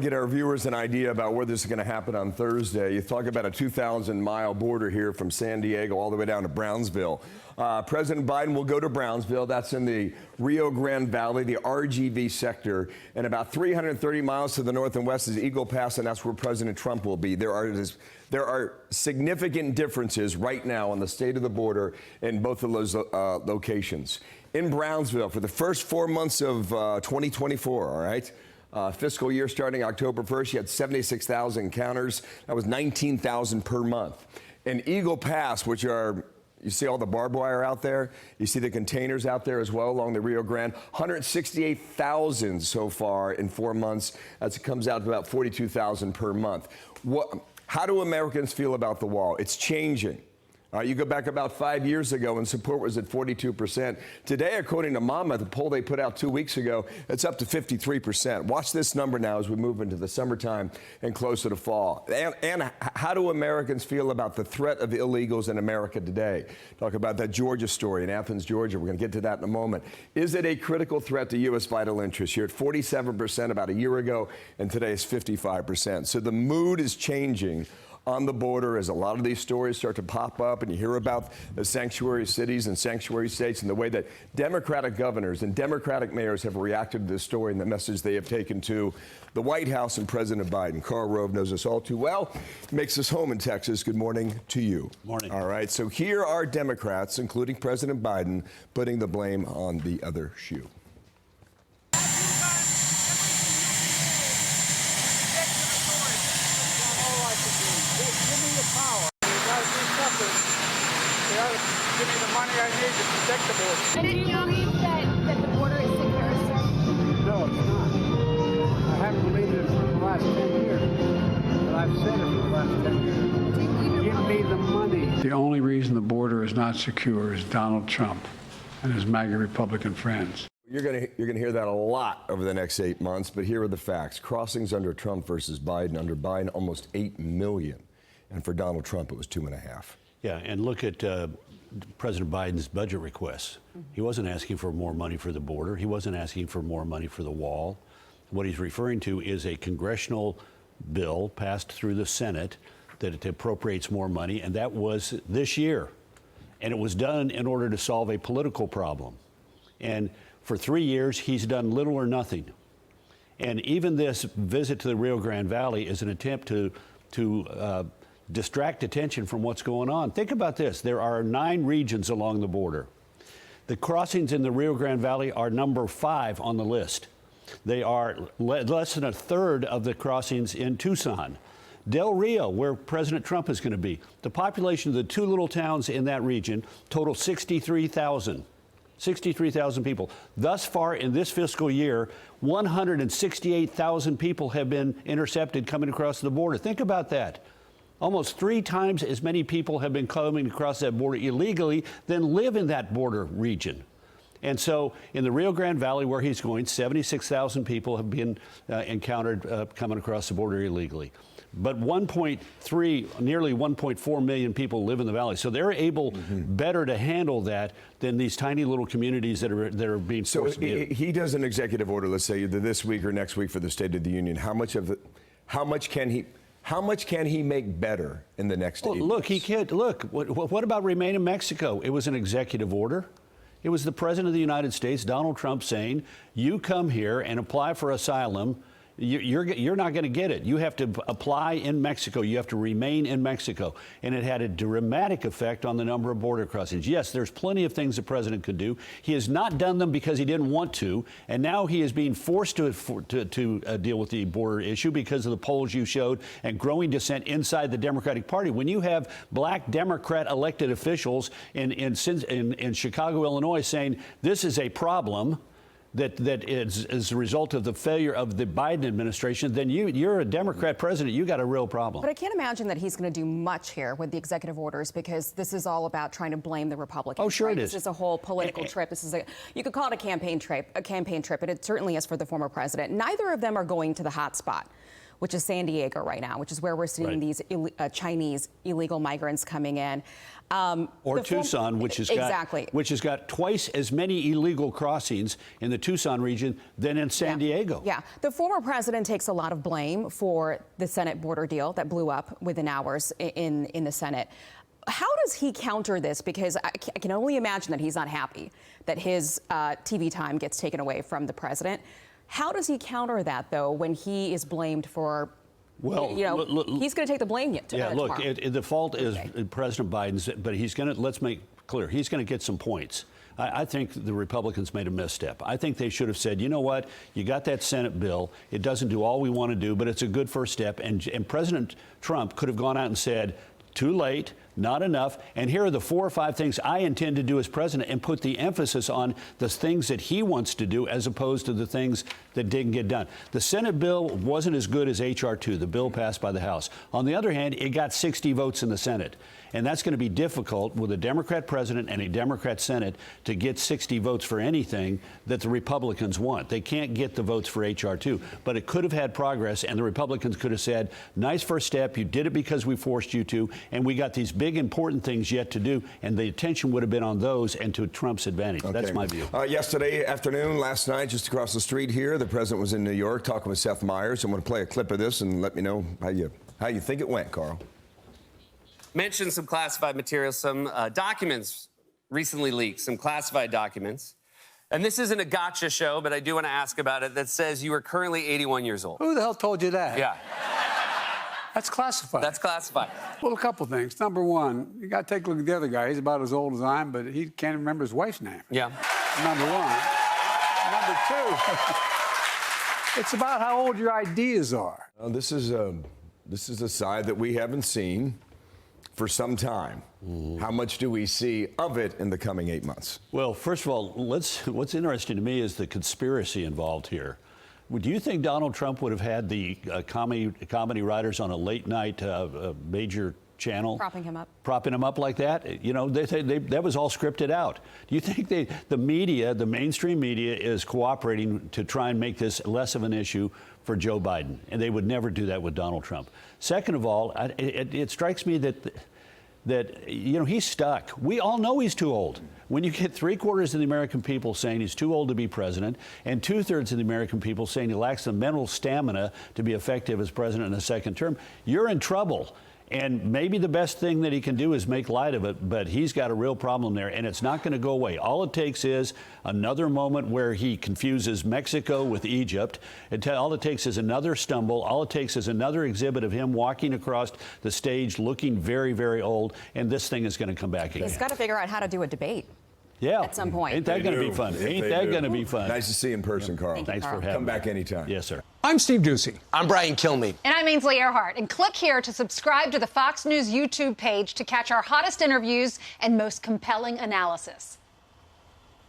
Get our viewers an idea about where this is going to happen on Thursday. You talk about a 2,000-mile border here from San Diego all the way down to Brownsville. President Biden will go to Brownsville. That's in the Rio Grande Valley, the RGV sector. And about 330 miles to the north and west is Eagle Pass, and that's where President Trump will be. There are significant differences right now on the state of the border in both of those locations. In Brownsville, for the first 4 months of 2024, all right? Fiscal year starting October 1st, you had 76,000 encounters. That was 19,000 per month. In Eagle Pass, which are, you see all the barbed wire out there? You see the containers out there as well along the Rio Grande. 168,000 so far in 4 months. That comes out to about 42,000 per month. How do Americans feel about the wall? It's changing. You go back about 5 years ago and support was at 42%. Today, according to Mama, the poll they put out 2 weeks ago, it's up to 53%. Watch this number now as we move into the summertime and closer to fall. And how do Americans feel about the threat of illegals in America today? Talk about that Georgia story in Athens, Georgia. We're going to get to that in a moment. Is it a critical threat to U.S. vital interests? You're at 47% about a year ago, and today is 55%. So the mood is changing on the border as a lot of these stories start to pop up and you hear about the sanctuary cities and sanctuary states and the way that Democratic governors and Democratic mayors have reacted to this story and the message they have taken to the White House and President Biden. Karl Rove knows us all too well, makes us home in Texas. Good morning to you. Morning. All right, so here are Democrats, including President Biden, putting the blame on the other shoe. Give me the money I need to protect the border. And do you believe that the border is secure, sir? No, it's not. I haven't believed it for the last 10 years. But I've said it for the last 10 years. Give me the money. The only reason the border is not secure is Donald Trump and his MAGA Republican friends. You're going to hear that a lot over the next 8 months, but here are the facts. Crossings under Trump versus Biden. Under Biden, almost 8 million. And for Donald Trump, it was 2.5. Yeah, and look at President Biden's budget requests. He wasn't asking for more money for the border. He wasn't asking for more money for the wall. What he's referring to is a congressional bill passed through the Senate that it appropriates more money, and that was this year. And it was done in order to solve a political problem. And for 3 years, he's done little or nothing. And even this visit to the Rio Grande Valley is an attempt to distract attention from what's going on. Think about this. There are 9 regions along the border. The crossings in the Rio Grande Valley are number 5 on the list. They are less than a third of the crossings in Tucson. Del Rio, where President Trump is going to be, the population of the 2 little towns in that region total 63,000. 63,000 people. Thus far in this fiscal year, 168,000 people have been intercepted coming across the border. Think about that. Almost 3 times as many people have been coming across that border illegally than live in that border region. And so in the Rio Grande Valley where he's going, 76,000 people have been encountered coming across the border illegally. But 1.3, nearly 1.4 million people live in the valley. So they're able better to handle that than these tiny little communities that are being forced to give. He does an executive order, let's say either this week or next week for the State of the Union. How much can he make better in the next 8 Look, months? he can't. Look, what about Remain in Mexico? It was an executive order. It was the President of the United States, Donald Trump, saying, you come here and apply for asylum. You're not going to get it. You have to apply in Mexico. You have to remain in Mexico. And it had a dramatic effect on the number of border crossings. Yes, there's plenty of things the president could do. He has not done them because he didn't want to. And now he is being forced to deal with the border issue because of the polls you showed and growing dissent inside the Democratic Party. When you have black Democrat elected officials in Chicago, Illinois, saying this is a problem, that is as a result of the failure of the Biden administration, then you're a Democrat president. You got a real problem. But I can't imagine that he's going to do much here with the executive orders because this is all about trying to blame the Republicans. Oh, sure, right? it is. This is a whole political trip. This is you could call it a campaign trip, and it certainly is for the former president. Neither of them are going to the hot spot. which is San Diego right now, which is where we're seeing these Chinese illegal migrants coming in. Or Tucson, which has got twice as many illegal crossings in the Tucson region than in San Diego. Yeah, the former president takes a lot of blame for the Senate border deal that blew up within hours in the Senate. How does he counter this? Because I can only imagine that he's not happy that his TV time gets taken away from the president. How does he counter that, though, when he is blamed for? Well, he's going to take the blame yet. Look, the fault is President Biden's, but he's going to, let's make clear, he's going to get some points. I think the Republicans made a misstep. I think they should have said, you know what, you got that Senate bill. It doesn't do all we want to do, but it's a good first step. And President Trump could have gone out and said, too late, not enough, and here are the 4 or 5 things I intend to do as president, and put the emphasis on the things that he wants to do as opposed to the things that didn't get done. The Senate bill wasn't as good as H.R. 2, the bill passed by the House. On the other hand, it got 60 votes in the Senate, and that's going to be difficult with a Democrat president and a Democrat Senate to get 60 votes for anything that the Republicans want. They can't get the votes for H.R. 2, but it could have had progress, and the Republicans could have said, nice first step, you did it because we forced you to, and we got these big important things yet to do, and the attention would have been on those and to Trump's advantage. Okay. That's my view. Yesterday afternoon, last night, just across the street here, the president was in New York talking with Seth Meyers. I'm going to play a clip of this and let me know how you think it went, Carl. Mentioned some classified materials, some documents recently leaked, some classified documents. And this isn't a gotcha show, but I do want to ask about it, that says you are currently 81 years old. Who the hell told you that? Yeah. That's classified. That's classified. Well, a couple things. Number one, you got to take a look at the other guy. He's about as old as I am, but he can't remember his wife's name. Yeah. Number one. Number two, it's about how old your ideas are. This is a side that we haven't seen for some time. How much do we see of it in the coming 8 months? Well, first of all, what's interesting to me is the conspiracy involved here. Do you think Donald Trump would have had the comedy writers on a late night major channel propping him up like that? You know, that was all scripted out. Do you think the media, the mainstream media, is cooperating to try and make this less of an issue for Joe Biden? And they would never do that with Donald Trump. Second of all, it strikes me that he's stuck. We all know he's too old. When you get 3/4 of the American people saying he's too old to be president, and 2/3 of the American people saying he lacks the mental stamina to be effective as president in a second term, you're in trouble. And maybe the best thing that he can do is make light of it, but he's got a real problem there, and it's not going to go away. All it takes is another moment where he confuses Mexico with Egypt. All it takes is another stumble. All it takes is another exhibit of him walking across the stage looking very, very old, and this thing is going to come back again. He's got to figure out how to do a debate. Yeah. At some point. Ain't that going to be fun? Ain't that going to be fun? Nice to see you in person, Carl. Thanks for having me. Come back anytime. Yes, sir. I'm Steve Ducey. I'm Brian Kilmeade. And I'm Ainsley Earhart. And click here to subscribe to the Fox News YouTube page to catch our hottest interviews and most compelling analysis.